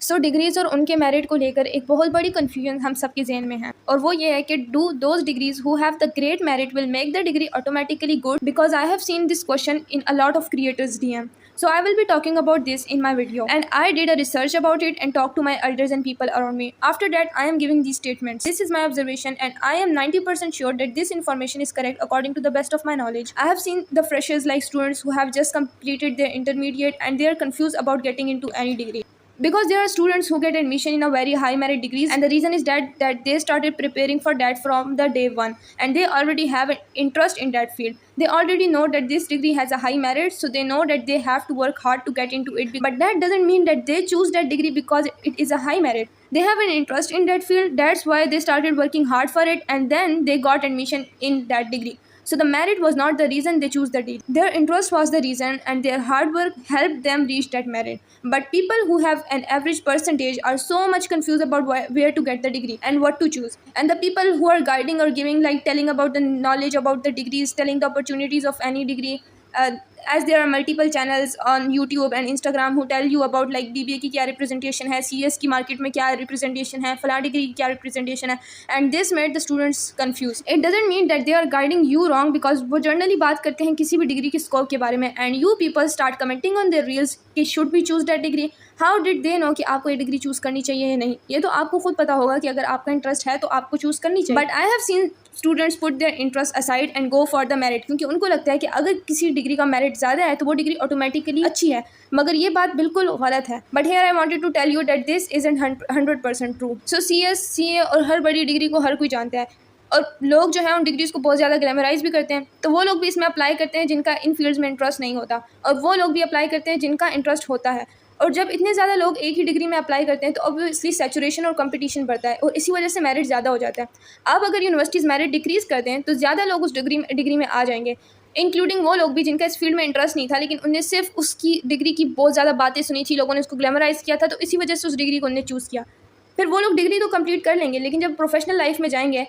सो degrees और उनके merit को लेकर एक बहुत बड़ी कन्फ्यूजन हम सबके जहन में है, और वो ये है कि do those degrees who have the great merit will make the degree automatically good, because I have seen this question in a lot of creators DM. So I will be talking about this in my video, and I did a research about it and talked to my elders and people around me. After that, I am giving these statements. This is my observation, and I am 90% sure that this information is correct according to the best of my knowledge. I have seen the freshers, like students who have just completed their intermediate and they are confused about getting into any degree, because there are students who get admission in a very high merit degrees, and the reason is that they started preparing for that from the day one, and they already have an interest in that field. They already know that this degree has a high merit, so they know that they have to work hard to get into it, but that doesn't mean that they choose that degree because it is a high merit. They have an interest in that field, that's why they started working hard for it, and then they got admission in that degree. So the merit was not the reason they choose the degree. Their interest was the reason, and their hard work helped them reach that merit. But people who have an average percentage are so much confused about where to get the degree and what to choose. And the people who are guiding or giving, like telling about the knowledge about the degrees, telling the opportunities of any degree, as there are multiple channels on YouTube and Instagram who tell you about like BBA की क्या representation है, CS की market में क्या representation है, फला degree की क्या representation है, and this made the students confused. It doesn't mean that they are guiding you wrong, because वो generally बात करते हैं किसी भी डिग्री के स्कोप के बारे में, and you people start commenting on their reels कि should we choose that degree. How did they know कि आपको ये डिग्री चूज़ करनी चाहिए या नहीं? ये तो आपको खुद पता होगा कि अगर आपका इंटरेस्ट है तो आपको चूज़ करनी चाहिए. But I have seen students put their interest aside and go for the merit, क्योंकि उनको लगता है कि अगर किसी डिग्री का मेरिट ज़्यादा है तो वो डिग्री ऑटोमेटिकली अच्छी है, मगर ये बात बिल्कुल गलत है. But here I wanted to tell you that this isn't 100% true. So CS, CA और हर बड़ी डिग्री को हर कोई जानता है, और लोग जो है उन डिग्रीज़ को बहुत ज़्यादा ग्लैमराइज भी करते हैं. तो वो लोग भी इसमें अप्लाई करते हैं जिनका इन फील्ड्स में इंटरेस्ट नहीं होता, और वो लोग भी अप्लाई करते हैं जिनका इंटरेस्ट होता है. और जब इतने ज़्यादा लोग एक ही डिग्री में अप्लाई करते हैं तो ऑब्वियसली सैचुरेशन और कंपटीशन बढ़ता है, और इसी वजह से मेरिट ज़्यादा हो जाता है. अब अगर यूनिवर्सिटीज़ मेरिट डिक्रीज़ कर दें तो ज़्यादा लोग उस डिग्री में आ जाएंगे, इंक्लूडिंग वो लोग भी जिनका इस फील्ड में इंटरेस्ट नहीं था, लेकिन उन्हें सिर्फ उसकी डिग्री की बहुत ज़्यादा बातें सुनी थी, लोगों ने उसको ग्लैमराइज़ किया था, तो इसी वजह से उस डिग्री को उन्हें चूज़ किया. फिर वो लोग डिग्री तो कंप्लीट कर लेंगे, लेकिन जब प्रोफेशनल लाइफ में जाएंगे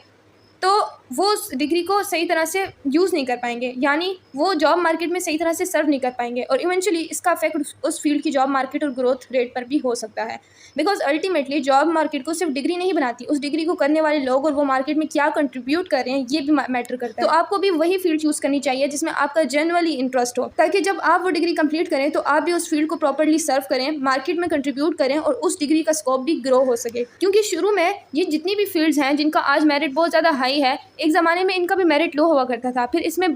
तो वो उस डिग्री को सही तरह से यूज़ नहीं कर पाएंगे, यानी वो जॉब मार्केट में सही तरह से सर्व नहीं कर पाएंगे, और इवेंचुअली इसका इफेक्ट उस फील्ड की जॉब मार्केट और ग्रोथ रेट पर भी हो सकता है. बिकॉज अल्टीमेटली जॉब मार्केट को सिर्फ डिग्री नहीं बनाती, उस डिग्री को करने वाले लोग और वो मार्केट में क्या कंट्रीब्यूट कर रहे हैं ये भी मैटर करता है. तो आपको भी वही फील्ड चूज़ करनी चाहिए जिसमें आपका जेन्युइनली इंटरेस्ट हो, ताकि जब आप वो डिग्री कंप्लीट करें तो आप भी उस फील्ड को प्रॉपरली सर्व करें, मार्केट में कंट्रीब्यूट करें, और उस डिग्री का स्कोप भी ग्रो हो सके. क्योंकि शुरू में ये जितनी भी फील्ड्स हैं जिनका आज मेरिट बहुत ज़्यादा हाई है, एक ज़माने में इनका भी मेरिट लो हुआ करता था. फिर इसमें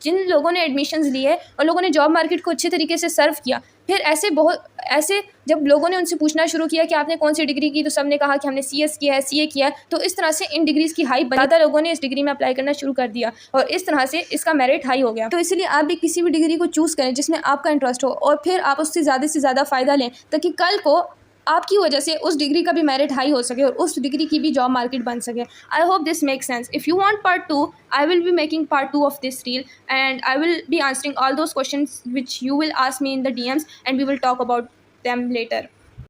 जिन लोगों ने एडमिशन्स लिए और लोगों ने जॉब मार्केट को अच्छे तरीके से सर्व किया, फिर ऐसे जब लोगों ने उनसे पूछना शुरू किया कि आपने कौन सी डिग्री की, तो सबने कहा कि हमने CS किया है, CA किया है. तो इस तरह से इन डिग्रीज़ की हाई ज़्यादा लोगों ने इस डिग्री में अप्लाई करना शुरू कर दिया, और इस तरह से इसका मेरिट हाई हो गया. तो इसलिए आप भी किसी भी डिग्री को चूज़ करें जिसमें आपका इंटरेस्ट हो, और फिर आप उससे ज़्यादा फ़ायदा लें, ताकि कल को आपकी वजह से उस डिग्री का भी मेरिट हाई हो सके और उस डिग्री की भी जॉब मार्केट बन सके. I hope this make sense. If you want part 2, I will be making part 2 of this reel, and I will be answering all those questions which you will ask me in the DMs, and we will talk about them later.